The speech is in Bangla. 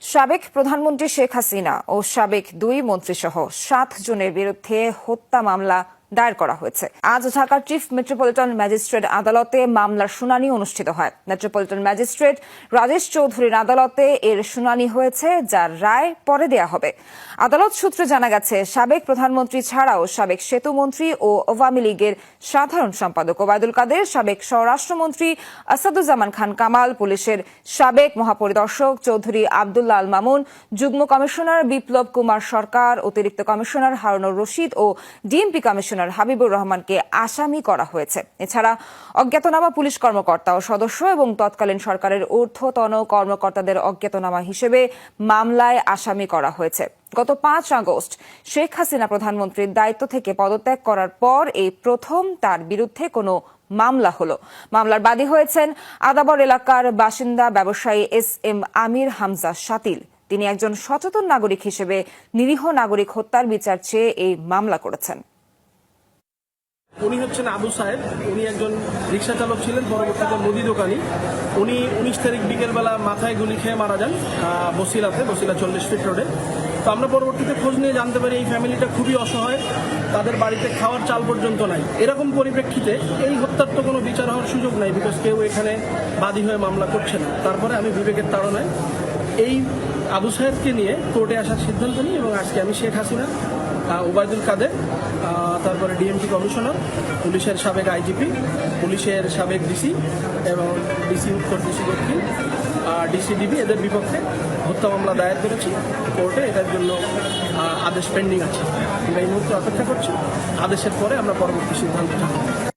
সাবেক প্রধানমন্ত্রী শেখ হাসিনা ও সাবেক দুই মন্ত্রীসহ 7 জনের বিরুদ্ধে হত্যা মামলা দায়ের করা হয়েছে। আজ ঢাকার চিফ মেট্রোপলিটন ম্যাজিস্ট্রেট আদালতে মামলার শুনানি অনুষ্ঠিত হয়। মেট্রোপলিটন ম্যাজিস্ট্রেট রাজেশ চৌধুরীর আদালতে এর শুনানি হয়েছে, যার রায় পরে দেয়া হবে। আদালত সূত্রে জানা গেছে, সাবেক প্রধানমন্ত্রী ছাড়াও সাবেক সেতুমন্ত্রী ও আওয়ামী লীগের সাধারণ সম্পাদক ওবায়দুল কাদের, সাবেক স্বরাষ্ট্রমন্ত্রী আসাদুজ্জামান খান কামাল, পুলিশের সাবেক মহাপরিদর্শক চৌধুরী আব্দুল্লাহ আল মামুন, যুগ্ম কমিশনার বিপ্লব কুমার সরকার, অতিরিক্ত কমিশনার হারুনুর রশিদ ও ডিএমপি কমিশনার হাবিবুর রহমানকে আসামি করা হয়েছে। এছাড়া অজ্ঞাতনামা পুলিশ কর্মকর্তা ও সদস্য এবং তৎকালীন সরকারের ঊর্ধ্বতন কর্মকর্তাদের অজ্ঞাতনামা হিসেবে মামলায় আসামি করা হয়েছে। গত 5 আগস্ট শেখ হাসিনা প্রধানমন্ত্রীর দায়িত্ব থেকে পদত্যাগ করার পর এই প্রথম তার বিরুদ্ধে কোনো মামলা হলো। মামলার বাদী হয়েছেন আদাবর এলাকার বাসিন্দা ব্যবসায়ী এস.এম. আমির হামজা শাতিল। তিনি একজন সচেতন নাগরিক হিসেবে নিরীহ নাগরিক হত্যার বিচার চেয়ে এই মামলা করেছেন। উনি হচ্ছেন আবু সাহেব। উনি একজন রিক্সা চালক ছিলেন, পরবর্তীতে মুদি দোকানি। উনি 19 তারিখ বিকেলবেলা মাথায় গুলি খেয়ে মারা যান বসিলা 40 ফিট রোডে। তো আমরা পরবর্তীতে খোঁজ নিয়ে জানতে পারি এই ফ্যামিলিটা খুবই অসহায়, তাদের বাড়িতে খাওয়ার চাল পর্যন্ত নাই। এরকম পরিপ্রেক্ষিতে এই হত্যার তো কোনো বিচার হওয়ার সুযোগ নাই, বিকজ কেউ এখানে বাদী হয়ে মামলা করছে না। তারপরে আমি বিবেকের তাড়নায় এই আবু সাহেবকে নিয়ে কোর্টে আসার সিদ্ধান্ত নিই এবং আজকে আমি শেখ হাসিনা, ওবায়দুল কাদের, তারপরে ডিএমপি কমিশনার, পুলিশের সাবেক আইজিপি, পুলিশের সাবেক ডিসি এবং ডিসি উত্তর, ডিসি দক্ষিণ, ডিসিডিবি এদের বিপক্ষে হত্যা মামলা দায়ের করেছি কোর্টে। এটার জন্য আদেশ পেন্ডিং আছে। আমরা এই মুহূর্তে অপেক্ষা করছি। আদেশের পরে আমরা পরবর্তী সিদ্ধান্ত নেব।